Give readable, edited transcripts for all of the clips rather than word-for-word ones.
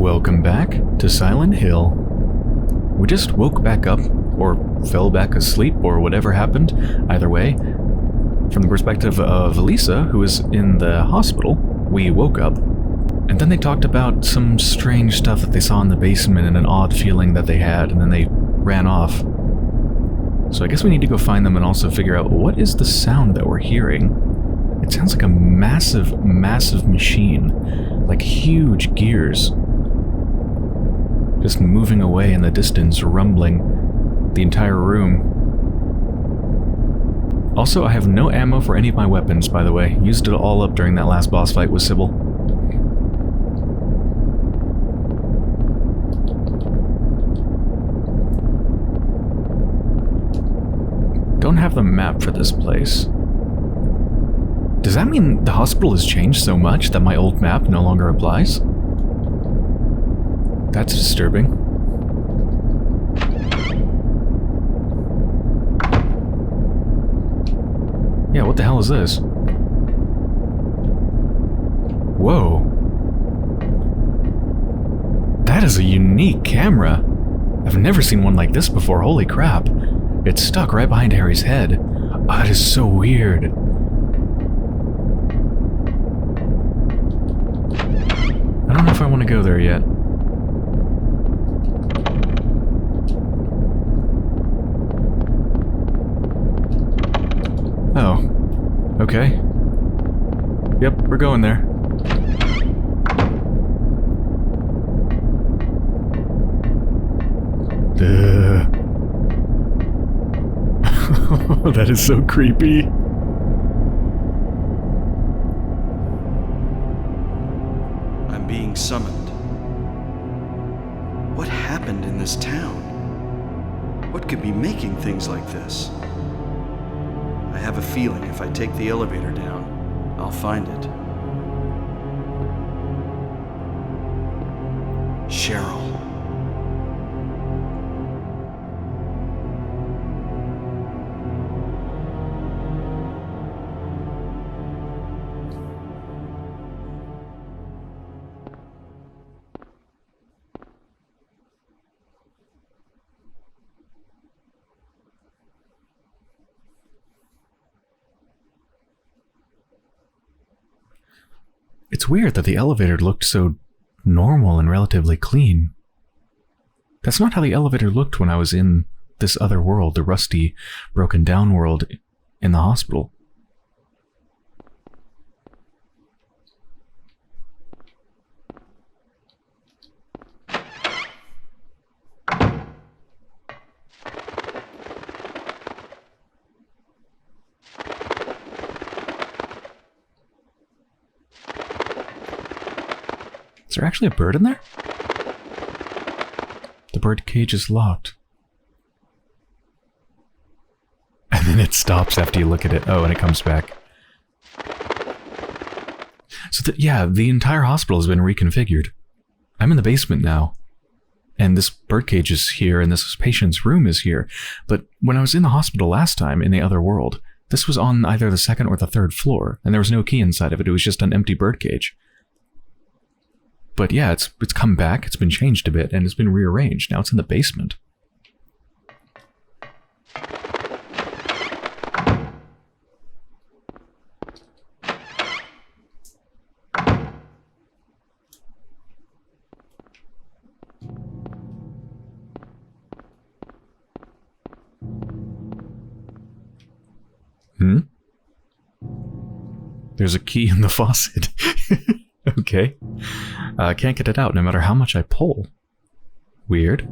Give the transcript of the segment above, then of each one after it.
Welcome back to Silent Hill. We just woke back up, or fell back asleep, or whatever happened. Either way, from the perspective of Lisa, who was in the hospital, we woke up, and then they talked about some strange stuff that they saw in the basement and an odd feeling that they had, and then they ran off. So I guess we need to go find them and also figure out what is the sound that we're hearing. It sounds like a massive, massive machine, like huge gears. Just moving away in the distance, rumbling the entire room. Also, I have no ammo for any of my weapons, by the way. Used it all up during that last boss fight with Sybil. Don't have the map for this place. Does that mean the hospital has changed so much that my old map no longer applies? That's disturbing. Yeah, what the hell is this? Whoa. That is a unique camera. I've never seen one like this before, holy crap. It's stuck right behind Harry's head. Oh, that is so weird. I don't know if I want to go there yet. Oh. Okay. Yep, we're going there. That is so creepy. I'm being summoned. What happened in this town? What could be making things like this? I have a feeling if I take the elevator down, I'll find it. Cheryl. It's weird that the elevator looked so normal and relatively clean. That's not how the elevator looked when I was in this other world, the rusty, broken down world in the hospital. Is there actually a bird in there? The bird cage is locked. And then it stops after you look at it. Oh, and it comes back. So yeah, the entire hospital has been reconfigured. I'm in the basement now. And this birdcage is here, and this patient's room is here. But when I was in the hospital last time, in the other world, this was on either the second or the third floor, and there was no key inside of it. It was just an empty birdcage. But yeah, it's come back, it's been changed a bit, and it's been rearranged. Now it's in the basement. There's a key in the faucet. Okay. I can't get it out no matter how much I pull. Weird.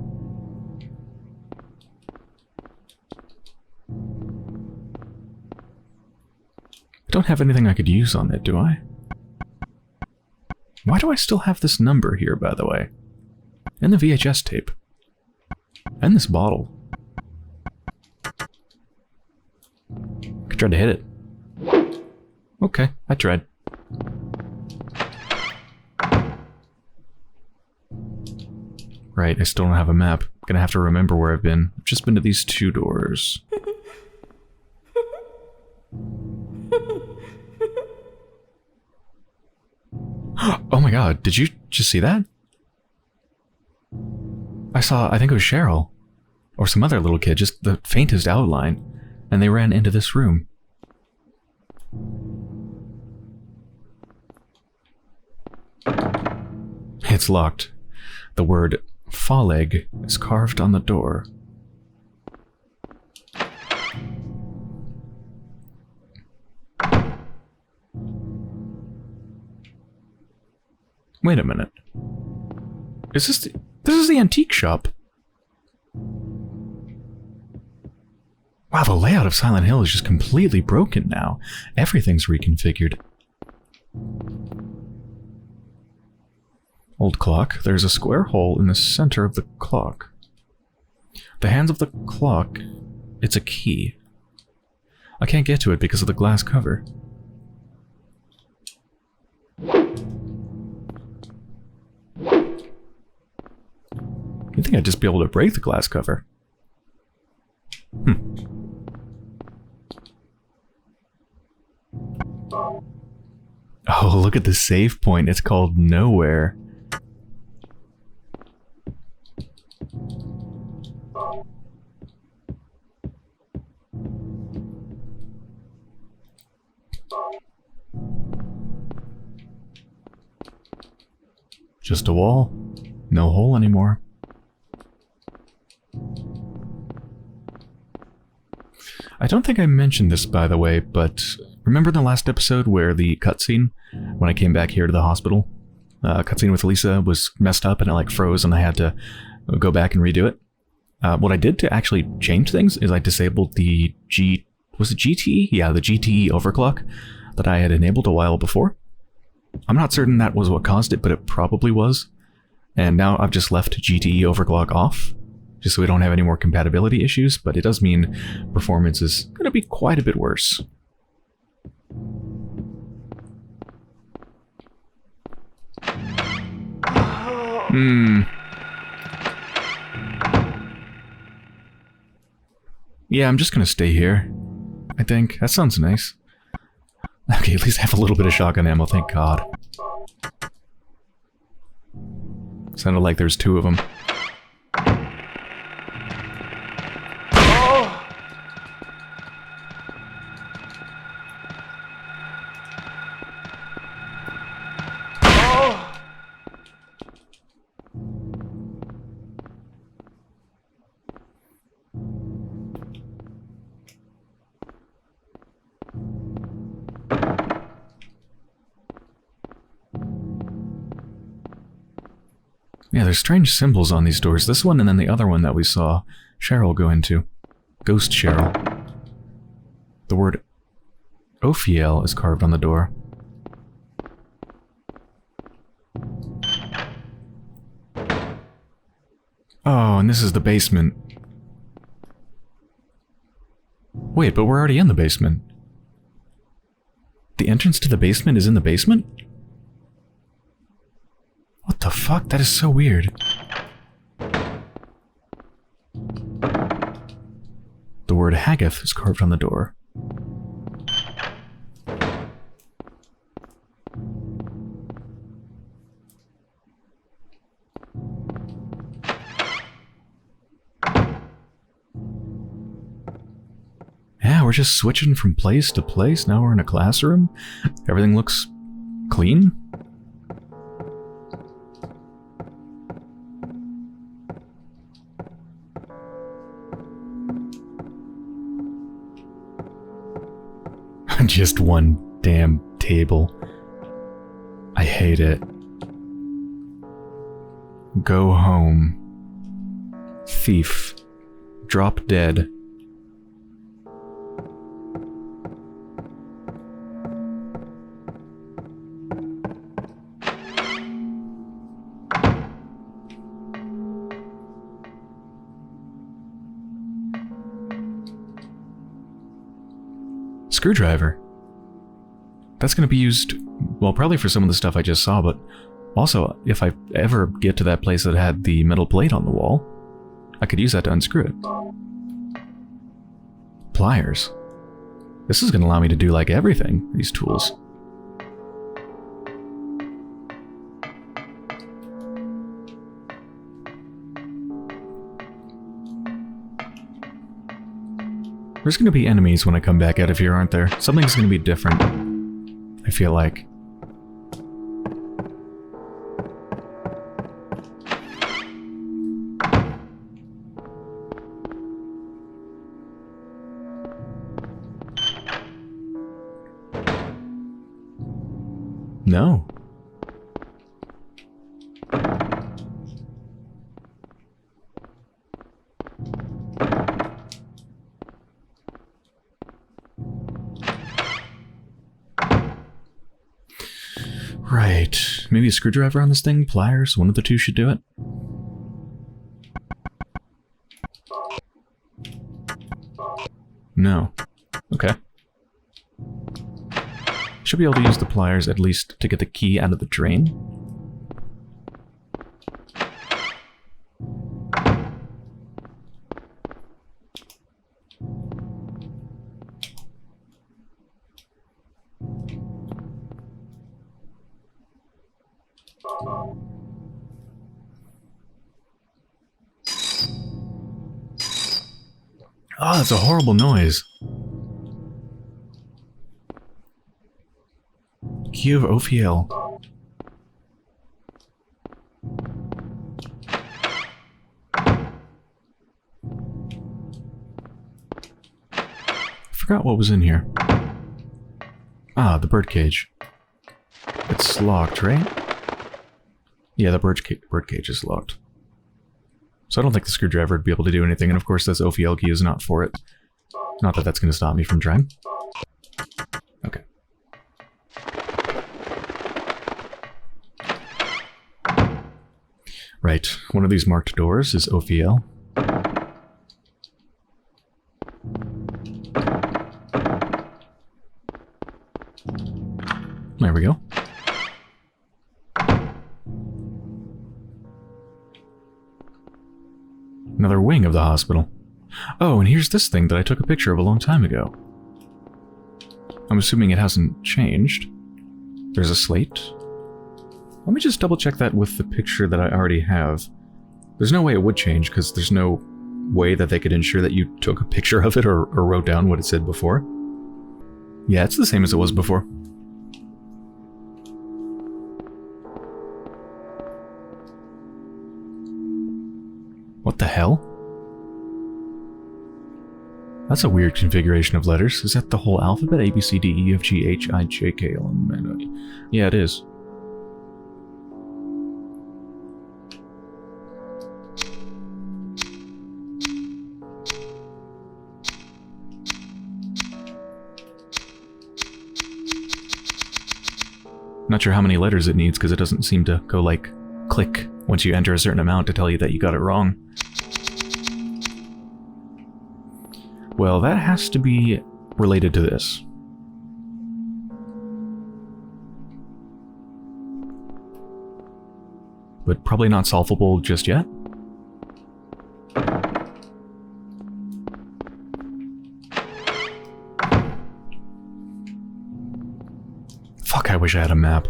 I don't have anything I could use on it, do I? Why do I still have this number here, by the way? And the VHS tape. And this bottle. I tried to hit it. Okay, I tried. Right, I still don't have a map. I'm gonna have to remember where I've been. I've just been to these two doors. Oh my god, did you just see that? I think it was Cheryl. Or some other little kid, just the faintest outline. And they ran into this room. It's locked. The word Falleg is carved on the door. Wait a minute. Is this is the antique shop? Wow, the layout of Silent Hill is just completely broken now. Everything's reconfigured. Old clock. There's a square hole in the center of the clock. The hands of the clock. It's a key. I can't get to it because of the glass cover. You'd think I'd just be able to break the glass cover. Oh, look at the save point. It's called Nowhere. Just a wall. No hole anymore. I don't think I mentioned this, by the way, but remember the last episode where the cutscene, when I came back here to the hospital, cutscene with Lisa was messed up and it like froze and I had to go back and redo it? What I did to actually change things is I disabled the was it GTE? Yeah, the GTE overclock that I had enabled a while before. I'm not certain that was what caused it, but it probably was. And now I've just left GTE overclock off, just so we don't have any more compatibility issues, but it does mean performance is going to be quite a bit worse. Yeah, I'm just going to stay here. I think. That sounds nice. Okay, at least I have a little bit of shotgun ammo, thank God. Sounded like there's two of them. Yeah, there's strange symbols on these doors. This one and then the other one that we saw Cheryl go into. Ghost Cheryl. The word Ophiel is carved on the door. Oh, and this is the basement. Wait, but we're already in the basement. The entrance to the basement is in the basement? What the fuck? That is so weird. The word Haggoth is carved on the door. Yeah, we're just switching from place to place. Now we're in a classroom. Everything looks clean. Just one damn table. I hate it. Go home. Thief. Drop dead. Screwdriver. That's going to be used, well, probably for some of the stuff I just saw, but also, if I ever get to that place that had the metal plate on the wall, I could use that to unscrew it. Pliers. This is going to allow me to do, like, everything, these tools. There's gonna be enemies when I come back out of here, aren't there? Something's gonna be different. I feel like. No. Right. Maybe a screwdriver on this thing? Pliers? One of the two should do it. No. Okay. Should be able to use the pliers at least to get the key out of the drain. Oh, that's a horrible noise. Key of Ophiel. Forgot what was in here. Ah, the birdcage. It's locked, right? Yeah, the birdcage is locked. So I don't think the screwdriver would be able to do anything, and of course this Ophiel key is not for it. Not that that's going to stop me from trying. Okay. Right, one of these marked doors is Ophiel. There we go. Another wing of the hospital. Oh, and here's this thing that I took a picture of a long time ago. I'm assuming it hasn't changed. There's a slate. Let me just double check that with the picture that I already have. There's no way it would change, because there's no way that they could ensure that you took a picture of it or wrote down what it said before. Yeah, it's the same as it was before. What the hell? That's a weird configuration of letters. Is that the whole alphabet? A, B, C, D, E, F, G, H, I, J, K, L, M, N, O. Yeah, it is. Not sure how many letters it needs, because it doesn't seem to go like click once you enter a certain amount to tell you that you got it wrong. Well, that has to be related to this. But probably not solvable just yet. Fuck, I wish I had a map.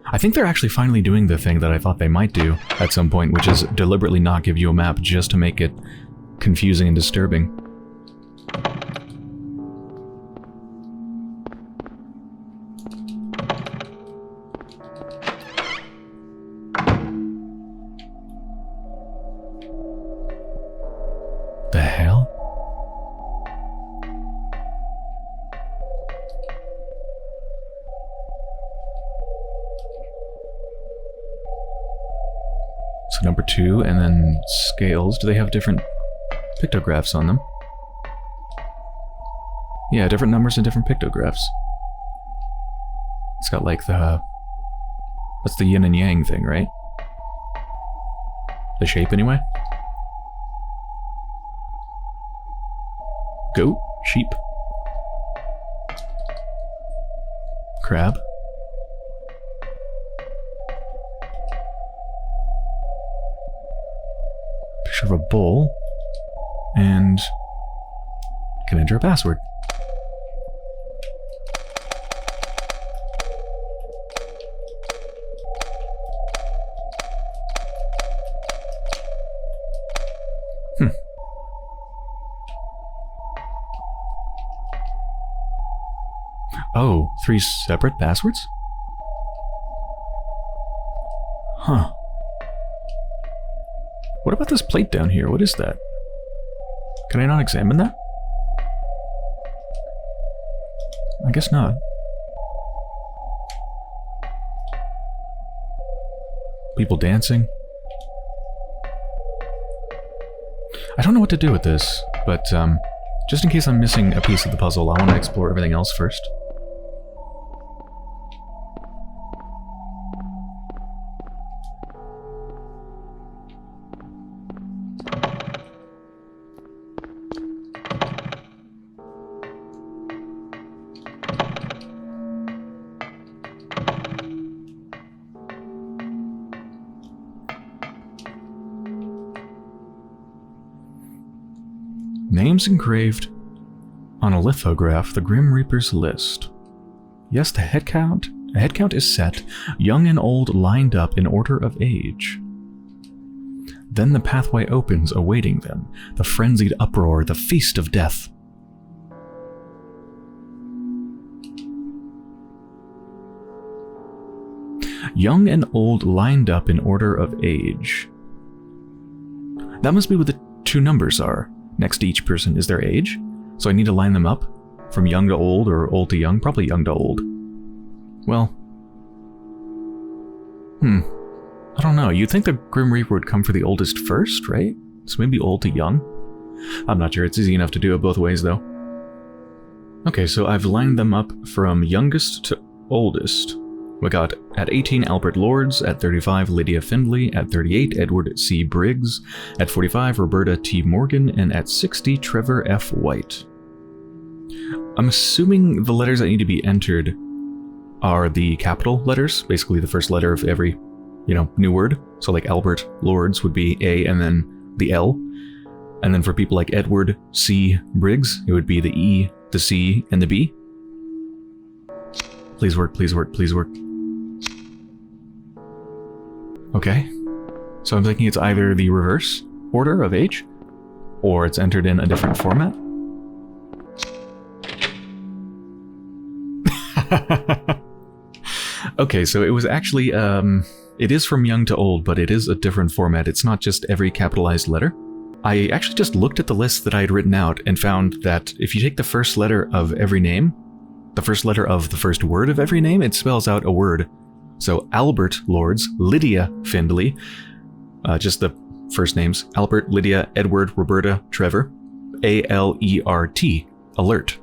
I think they're actually finally doing the thing that I thought they might do at some point, which is deliberately not give you a map just to make it confusing and disturbing. The hell? So number 2, and then scales. Do they have different pictographs on them? Yeah, different numbers and different pictographs. It's got like the... That's the yin and yang thing, right? The shape, anyway? Goat? Sheep? Crab? Picture of a bull. And... can enter a password. Oh, 3 separate passwords? Huh. What about this plate down here? What is that? Can I not examine that? I guess not. People dancing. I don't know what to do with this, but just in case I'm missing a piece of the puzzle, I want to explore everything else first. Names engraved on a lithograph, the Grim Reaper's list. Yes, a head count is set, young and old lined up in order of age. Then the pathway opens, awaiting them, the frenzied uproar, the feast of death. Young and old lined up in order of age. That must be what the 2 numbers are. Next to each person is their age, so I need to line them up from young to old or old to young, probably young to old. Well, I don't know. You'd think the Grim Reaper would come for the oldest first, right? So maybe old to young? I'm not sure. It's easy enough to do it both ways, though. Okay, so I've lined them up from youngest to oldest. We got at 18 Albert Lords, at 35 Lydia Findlay, at 38 Edward C. Briggs, at 45 Roberta T. Morgan, and at 60 Trevor F. White. I'm assuming the letters that need to be entered are the capital letters, basically the first letter of every, new word. So like Albert Lords would be A and then the L. And then for people like Edward C. Briggs, it would be the E, the C, and the B. Please work, please work, please work. Okay, so I'm thinking it's either the reverse order of age, or it's entered in a different format. Okay, so it was actually, it is from young to old, but it is a different format. It's not just every capitalized letter. I actually just looked at the list that I had written out and found that if you take the first letter of every name, the first letter of the first word of every name, it spells out a word. So Albert Lords, Lydia Findlay, just the first names, Albert, Lydia, Edward, Roberta, Trevor, A-L-E-R-T, alert.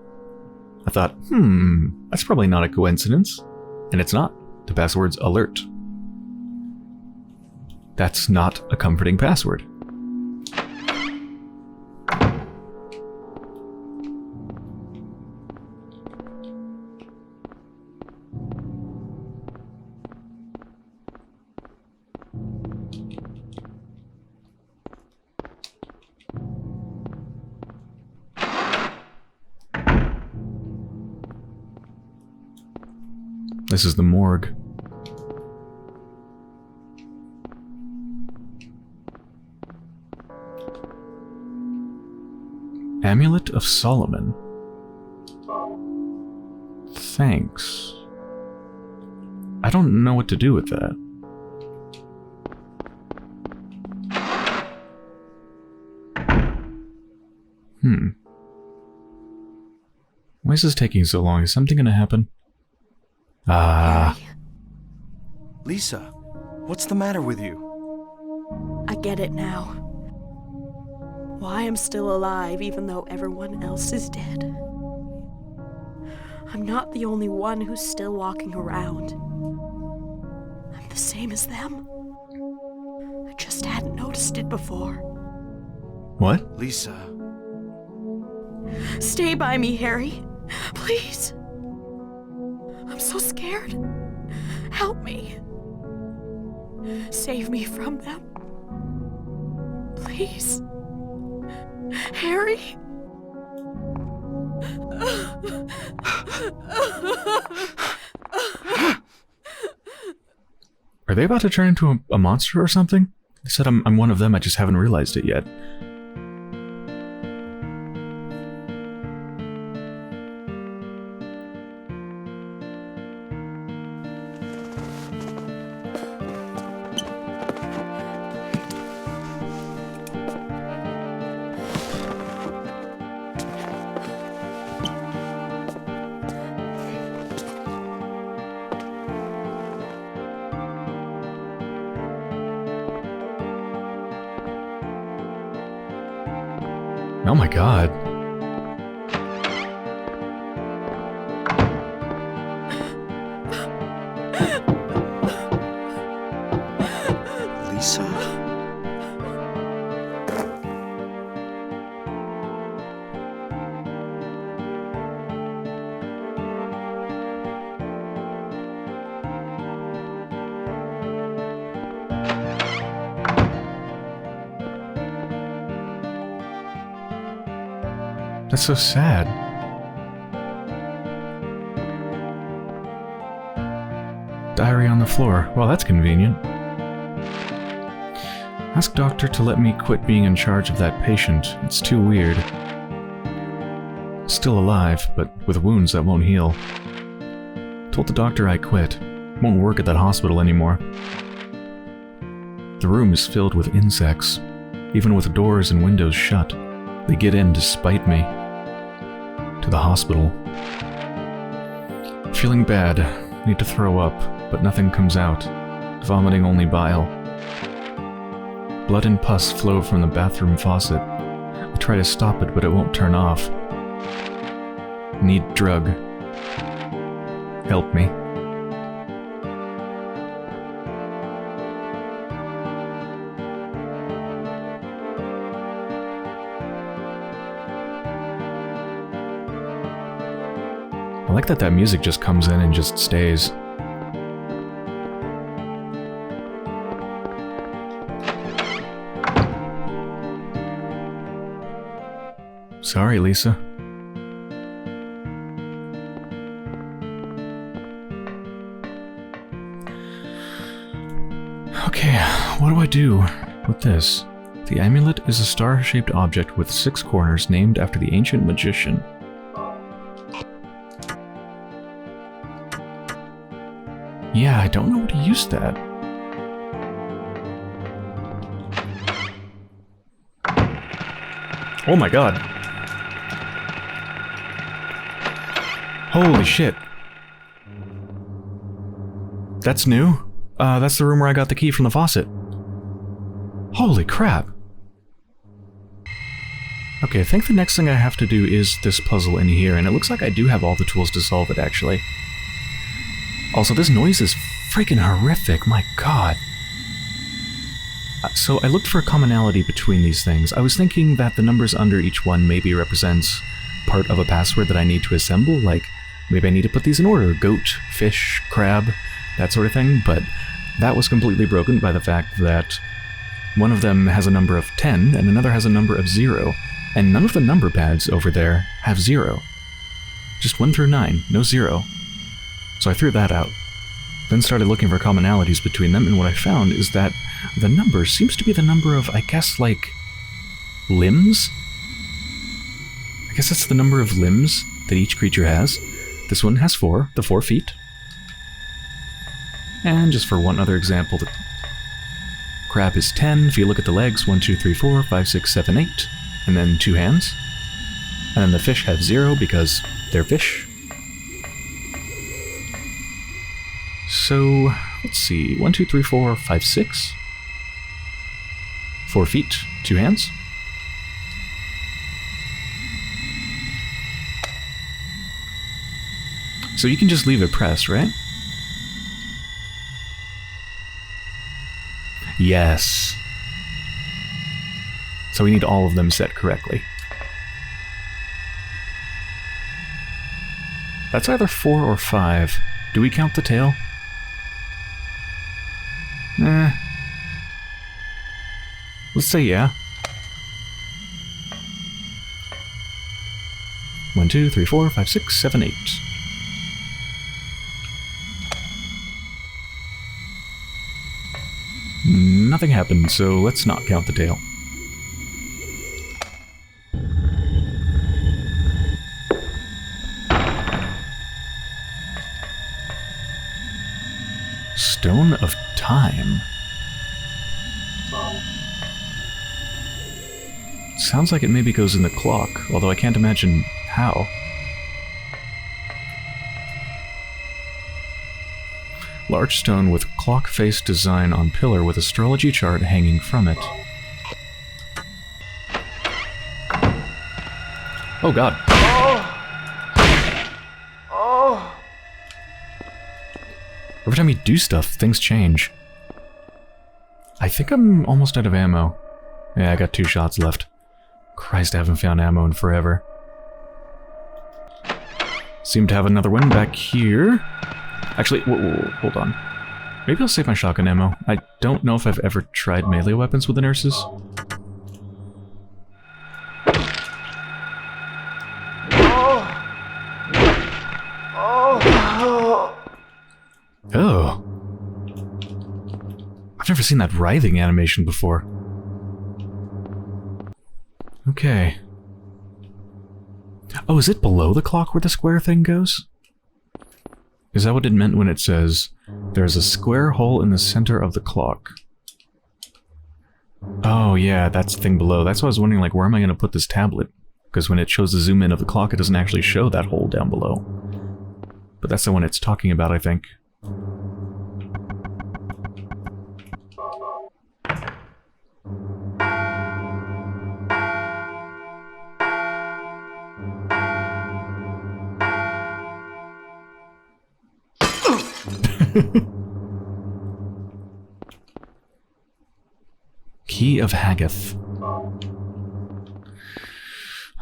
I thought, that's probably not a coincidence. And it's not. The password's alert. That's not a comforting password. This is the morgue. Amulet of Solomon. Thanks. I don't know what to do with that. Why is this taking so long? Is something gonna happen? Lisa, what's the matter with you? I get it now. Why I'm still alive even though everyone else is dead. I'm not the only one who's still walking around. I'm the same as them. I just hadn't noticed it before. What? Lisa. Stay by me, Harry. Please. I'm so scared. Help me. Save me from them. Please. Harry? Are they about to turn into a monster or something? They said I'm one of them, I just haven't realized it yet. Oh my god. Lisa? That's so sad. Diary on the floor. Well, that's convenient. Ask doctor to let me quit being in charge of that patient. It's too weird. Still alive, but with wounds that won't heal. Told the doctor I quit. Won't work at that hospital anymore. The room is filled with insects. Even with doors and windows shut, they get in to spite me. To the hospital. Feeling bad. Need to throw up, but nothing comes out. Vomiting only bile. Blood and pus flow from the bathroom faucet. I try to stop it, but it won't turn off. Need drug. Help me. I like that music just comes in and just stays. Sorry, Lisa. Okay, what do I do with this? The amulet is a star-shaped object with 6 corners named after the ancient magician. Yeah, I don't know how to use that. Oh my god. Holy shit. That's new? That's the room where I got the key from the faucet. Holy crap. Okay, I think the next thing I have to do is this puzzle in here, and it looks like I do have all the tools to solve it, actually. Also, this noise is freaking horrific, my god. So I looked for a commonality between these things. I was thinking that the numbers under each one maybe represents part of a password that I need to assemble, like maybe I need to put these in order, goat, fish, crab, that sort of thing, but that was completely broken by the fact that one of them has a number of 10 and another has a number of 0, and none of the number pads over there have 0. Just 1 through 9, no 0. So I threw that out. Then started looking for commonalities between them, and what I found is that the number seems to be the number of, I guess, like, limbs? I guess that's the number of limbs that each creature has. This one has 4, the 4 feet. And just for one other example, the crab is 10. If you look at the legs, 1, 2, 3, 4, 5, 6, 7, 8. And then 2 hands. And then the fish have 0 because they're fish. So, let's see, 1, 2, 3, 4, 5, 6. 4 feet, 2 hands. So you can just leave it pressed, right? Yes. So we need all of them set correctly. That's either 4 or 5. Do we count the tail? Let's say yeah. 1, 2, 3, 4, 5, 6, 7, 8. Nothing happened, so let's not count the tail. Stone of Time. Sounds like it maybe goes in the clock, although I can't imagine how. Large stone with clock face design on pillar with astrology chart hanging from it. Oh god. Every time you do stuff, things change. I think I'm almost out of ammo. Yeah, I got 2 shots left. Christ, I haven't found ammo in forever. Seem to have another one back here. Actually, whoa, hold on. Maybe I'll save my shotgun ammo. I don't know if I've ever tried melee weapons with the nurses. Oh. I've never seen that writhing animation before. Okay. Oh, is it below the clock where the square thing goes? Is that what it meant when it says, there's a square hole in the center of the clock? Oh yeah, that's the thing below. That's why I was wondering, like, where am I going to put this tablet? Because when it shows the zoom in of the clock, it doesn't actually show that hole down below. But that's the one it's talking about, I think. Key of Haggath.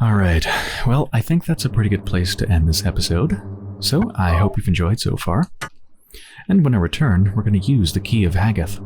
Alright, well, I think that's a pretty good place to end this episode. So, I hope you've enjoyed so far. And when I return, we're going to use the Key of Haggath.